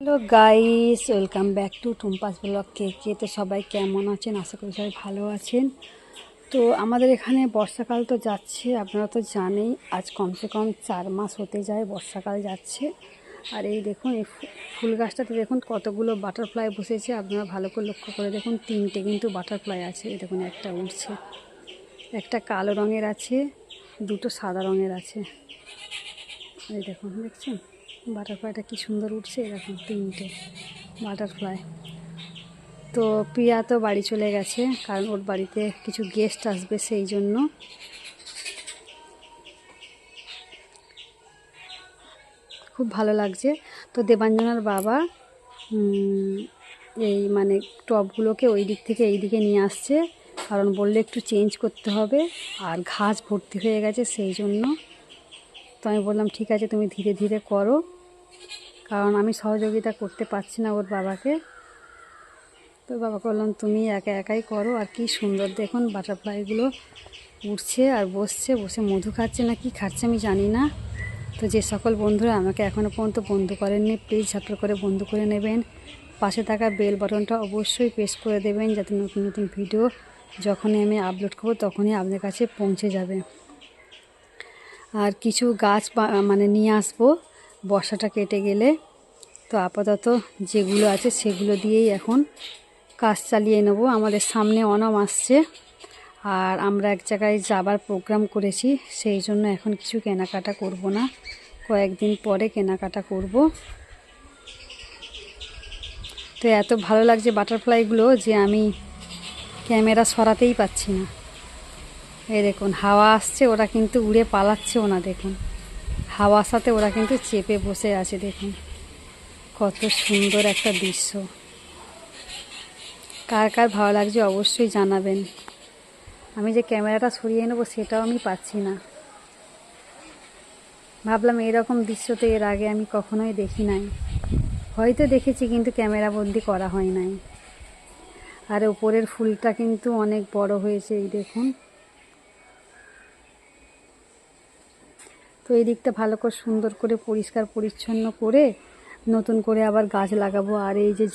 Hello guys, welcome back to Tumpa's blog. কে তো সবাই কেমন আছেন? আশা করি সবাই ভালো আছেন। তো আমাদের এখানে বর্ষাকাল তো যাচ্ছে, আপনারা তো জানেই। আজ কমসে কম 4 মাস হতে যায় বর্ষাকাল যাচ্ছে। আর এই দেখুন, এই ফুল গাছটাতে দেখুন কতগুলো বাটারফ্লাই বসেছে। আপনারা ভালো করে লক্ষ্য করে দেখুন, 3টে কিন্তু বাটারফ্লাই আছে। এই দেখুন, একটা উঠছে, একটা কালো রঙের আছে, 2টো সাদা রঙের আছে। এই দেখুন, দেখছেন বাটারফ্লাইটা কি সুন্দর উঠছে। এরকম 3টে বাটারফ্লাই। তো প্রিয়া তো বাড়ি চলে গেছে, কারণ ওর বাড়িতে কিছু গেস্ট আসবে, সেই জন্য। খুব ভালো লাগছে। তো দেবাঞ্জনার বাবা এই মানে টবগুলোকে ওই দিক থেকে এই দিকে নিয়ে আসছে, কারণ বললে একটু চেঞ্জ করতে হবে, আর ঘাস ভর্তি হয়ে গেছে সেই জন্য। তো আমি বললাম ঠিক আছে, তুমি ধীরে ধীরে করো, কারণ আমি সহযোগিতা করতে পারছি না ওর বাবাকে। তো বাবাকে বললাম তুমি একা একাই করো। আর কি সুন্দর দেখুন, বাটারফ্লাইগুলো উঠছে আর বসছে, বসে মধু খাচ্ছে না কি খাচ্ছে আমি জানি না। তো যে সকল বন্ধুরা আমাকে এখনও পর্যন্ত বন্ধু করেননি, প্লিজ ঝটপট করে বন্ধু করে নেবেন। পাশে থাকা বেল বাটনটা অবশ্যই প্রেস করে দেবেন, যাতে নতুন নতুন ভিডিও যখনই আমি আপলোড করব তখনই আপনাদের কাছে পৌঁছে যাবে। আর কিছু গাছ মানে নিয়ে আসবো বর্ষাটা কেটে গেলে। তো আপাতত যেগুলো আছে সেগুলো দিয়েই এখন কাজ চালিয়ে নেব। আমাদের সামনে ওনাম আসছে, আর আমরা এক জায়গায় যাবার প্রোগ্রাম করেছি, সেই জন্য এখন কিছু কেনাকাটা করব না, কয়েকদিন পরে কেনাকাটা করব। তো এত ভালো লাগছে বাটারফ্লাইগুলো যে আমি ক্যামেরা সরাতেই পাচ্ছি না। এই দেখুন, হাওয়া আসছে, ওরা কিন্তু উড়ে পালাচ্ছেও না। দেখুন, হাওয়ার সাথে ওরা কিন্তু চেপে বসে আছে। দেখুন কত সুন্দর একটা দৃশ্য। কার কার ভালো লাগছে অবশ্যই জানাবেন। আমি যে ক্যামেরাটা সরিয়ে নেবো সেটাও আমি পাচ্ছি না। ভাবলাম এরকম দৃশ্য তো এর আগে আমি কখনোই দেখি নাই, হয়তো দেখেছি কিন্তু ক্যামেরা বন্দি করা হয় নাই। আর উপরের ফুলটা কিন্তু অনেক বড় হয়েছে, এই দেখুন। তো এই দিকটা ভালো করে সুন্দর করে পরিষ্কার পরিচ্ছন্ন করে নতুন করে আবার গাছ লাগাবো। আর এই যে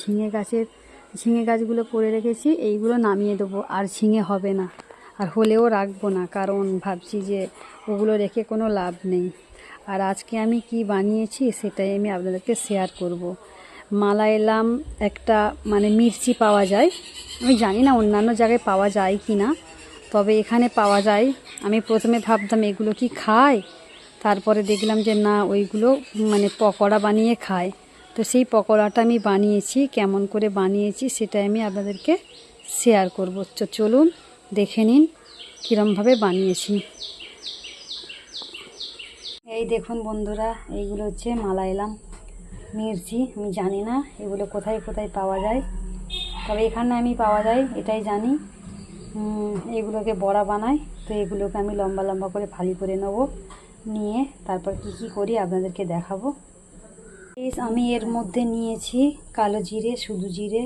ঝিঙে গাছগুলো করে রেখেছি, এইগুলো নামিয়ে দেবো। আর ঝিঙে হবে না, আর হলেও রাখবো না, কারণ ভাবছি যে ওগুলো রেখে কোনো লাভ নেই। আর আজকে আমি কি বানিয়েছি সেটাই আমি আপনাদেরকে শেয়ার করব। মালাইলাম একটা মানে মির্চি পাওয়া যায়, আমি জানি না অন্যান্য জায়গায় পাওয়া যায় কি না, তবে এখানে পাওয়া যায়। আমি প্রথমে ভাবতাম এগুলো কি খায়, তারপরে দেখলাম যে না, ওইগুলো মানে পকোড়া বানিয়ে খায়। তো সেই পকোড়াটা আমি বানিয়েছি, কেমন করে বানিয়েছি সেটাই আমি আপনাদেরকে শেয়ার করব। তো চলুন দেখে নিন কীরমভাবে বানিয়েছি। এই দেখুন বন্ধুরা, এইগুলো হচ্ছে মালাইলাম মির্চি। আমি জানি না এগুলো কোথায় কোথায় পাওয়া যায়, তবে এখানে আমি পাওয়া যায় এটাই জানি। এগুলোকে বড়া বানাই। তো এগুলোকে আমি লম্বা লম্বা করে ফালি করে নেব, নিয়ে তারপর কি করি আপনাদেরকে দেখাবো। আমি এর মধ্যে নিয়েছি কালো জিরে, শুধু জিরে,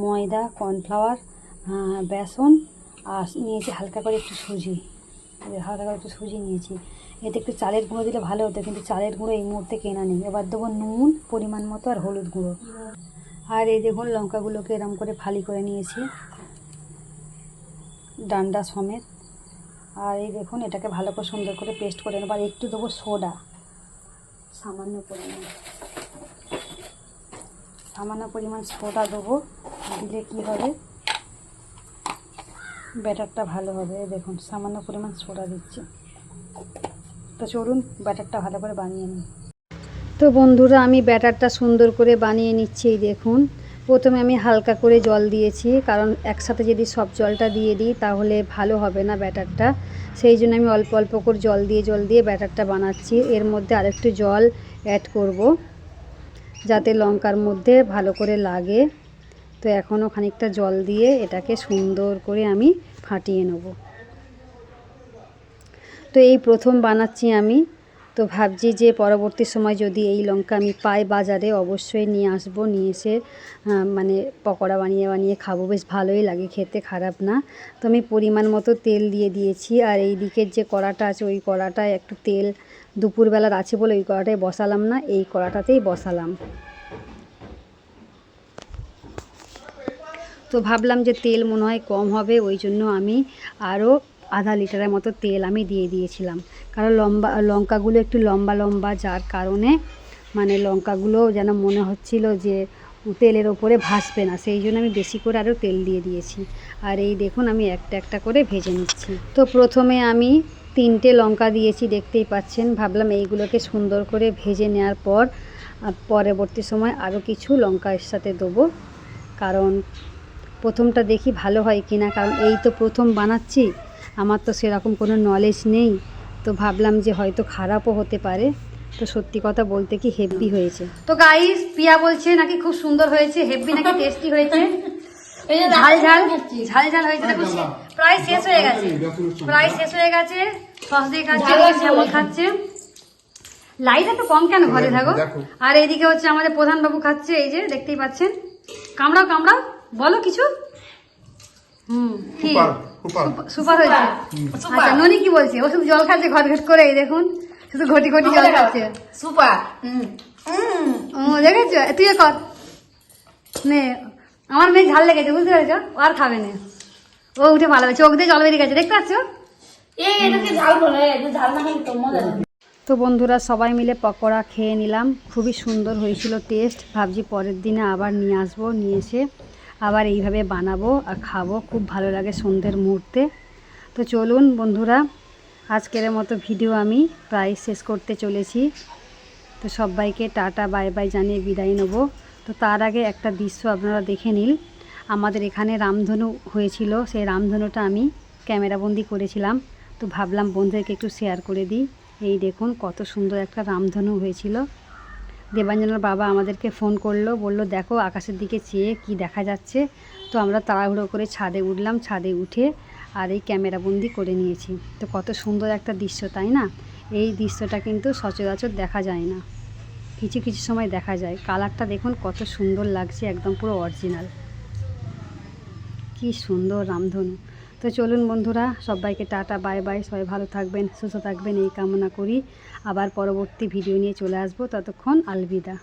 ময়দা, কর্নফ্লাওয়ার, বেসন, আর নিয়েছি হালকা করে একটু সুজি। নিয়েছি। এতে একটু চালের গুঁড়ো দিলে ভালো হতো, কিন্তু চালের গুঁড়ো এই মুহূর্তে কেনা নেই। এবার দেবো নুন পরিমাণ মতো আর হলুদ গুঁড়ো। আর এই দেখুন লঙ্কাগুলোকে এরম করে ফালি করে নিয়েছি ডান্ডা সমেত। আর এই দেখুন এটাকে ভালো করে সুন্দর করে পেস্ট করে নেব। আর একটু দেবো সোডা, সামান্য পরিমাণ সোডা দেবো। দিলে কি হবে, ব্যাটারটা ভালো হবে। দেখুন সামান্য পরিমাণ সোডা দিচ্ছি। তো চলুন ব্যাটারটা ভালো করে বানিয়ে নিই। তো বন্ধুরা, আমি ব্যাটারটা সুন্দর করে বানিয়ে নিচ্ছি। এই দেখুন, প্রথমে আমি হালকা করে জল দিয়েছি, কারণ একসাথে যদি সব জলটা দিয়ে দিই তাহলে ভালো হবে না ব্যাটারটা। সেই জন্য আমি অল্প অল্প করে জল দিয়ে ব্যাটারটা বানাচ্ছি। এর মধ্যে আরেকটু জল অ্যাড করব, যাতে লঙ্কার মধ্যে ভালো করে লাগে। তো এখনও খানিকটা জল দিয়ে এটাকে সুন্দর করে আমি ফাটিয়ে নেব। তো এই প্রথম বানাচ্ছি আমি, তো ভাবছি যে পরবর্তী সময় যদি এই লঙ্কা আমি পাই বাজারে, অবশ্যই নিয়ে আসবো। নিয়ে এসে মানে পকোড়া বানিয়ে খাবো, বেশ ভালোই লাগে খেতে, খারাপ না। তো আমি পরিমাণ মতো তেল দিয়ে দিয়েছি। আর এই দিকের যে কড়াটা আছে, ওই কড়াটায় একটু তেল দুপুরবেলার আছে বলে ওই কড়াটায় বসালাম না, এই কড়াটাতেই বসালাম। তো ভাবলাম যে তেল মনে হয় কম হবে, ওই জন্য আমি আরও আধা লিটারের মতো তেল আমি দিয়ে দিয়েছিলাম। কারণ লঙ্কাগুলো একটু লম্বা লম্বা, যার কারণে মানে লঙ্কাগুলো যেন মনে হচ্ছিল যে তেলের ওপরে ভাসবে না, সেই জন্য আমি বেশি করে আরও তেল দিয়ে দিয়েছি। আর এই দেখুন আমি একটা একটা করে ভেজে নিচ্ছি। তো প্রথমে আমি 3টে লঙ্কা দিয়েছি, দেখতেই পাচ্ছেন। ভাবলাম এইগুলোকে সুন্দর করে ভেজে নেওয়ার পর পরবর্তী সময় আরও কিছু লঙ্কা এর সাথে দেবো, কারণ প্রথমটা দেখি ভালো হয় কি না, কারণ এই তো প্রথম বানাচ্ছি, আমার তো সেরকম কোনো নলেজ নেই। তো ভাবলাম যে হয়তো খারাপও হতে পারে। তো সত্যি কথা বলতে কি হেভি হয়েছে। তো গাইস, প্রিয়া বলছে নাকি খুব সুন্দর হয়েছে, হেভি নাকি টেস্টি হয়েছে, ঝাল ঝাল ঝাল ঝাল হয়েছে। দেখো প্রায় শেষ হয়ে গেছে, প্রায় শেষ হয়ে গেছে। সস দিয়ে খাচ্ছে, যেমন খাচ্ছে। লাইট এত কম কেন ঘরে থাকো। আর এইদিকে হচ্ছে আমাদের প্রধান বাবু খাচ্ছে, এই যে দেখতেই পাচ্ছেন। কামড়াও কামড়াও, বলো কিছু। ঠিক সুপার হয়েছে। আচ্ছা, ননি কি বলছে? ও শুধু জল খাচ্ছে ঘট ঘট করে, এই দেখুন শুধু ঘটি ঘটি জল খাচ্ছে। সুপার। ও দেখেছো, তুই কর নে। আমার মেয়ে ঝাল লেগেছে, বুঝতে পেরেছো? আর খাবে না, ও উঠে পালাবে, চোখ দিয়ে জল বেরিয়ে গেছে, দেখতে পাচ্ছ? তো বন্ধুরা সবাই মিলে পকোড়া খেয়ে নিলাম, খুবই সুন্দর হয়েছিল টেস্ট। ভাবছি পরের দিনে আবার নিয়ে আসবো, নিয়ে এসে আবার এইভাবে বানাবো আর খাবো, খুব ভালো লাগে সন্ধ্যের মুহূর্তে। তো চলুন বন্ধুরা, আজকের মতো ভিডিও আমি প্রায় শেষ করতে চলেছি। তো সবাইকে টাটা বাই বাই জানিয়ে বিদায় নেব। তো তার আগে একটা দৃশ্য আপনারা দেখে নিন। আমাদের এখানে রামধনু হয়েছিল, সেই রামধনুটা আমি ক্যামেরাবন্দি করেছিলাম। তো ভাবলাম বন্ধুদেরকে একটু শেয়ার করে দিই। এই দেখুন কত সুন্দর একটা রামধনু হয়েছিল। দেবাঞ্জনার বাবা আমাদেরকে ফোন করলো, বলল দেখো আকাশের দিকে চেয়ে কি দেখা যাচ্ছে। তো আমরা তাড়াহুড়ো করে ছাদে উঠলাম, ছাদে উঠে আর এই ক্যামেরাবন্দি করে নিয়েছি। তো কত সুন্দর একটা দৃশ্য, তাই না? এই দৃশ্যটা কিন্তু সচরাচর দেখা যায় না, কিছু কিছু সময় দেখা যায়। কালারটা দেখুন কত সুন্দর লাগছে, একদম পুরো অরিজিনাল। কি সুন্দর রামধনু। তো চলুন বন্ধুরা, সবাইকে টাটা বাই বাই। সবাই ভালো থাকবেন, সুস্থ থাকবেন এই কামনা করি। আবার পরবর্তী ভিডিও নিয়ে চলে আসবো, ততক্ষণ আলবিদা।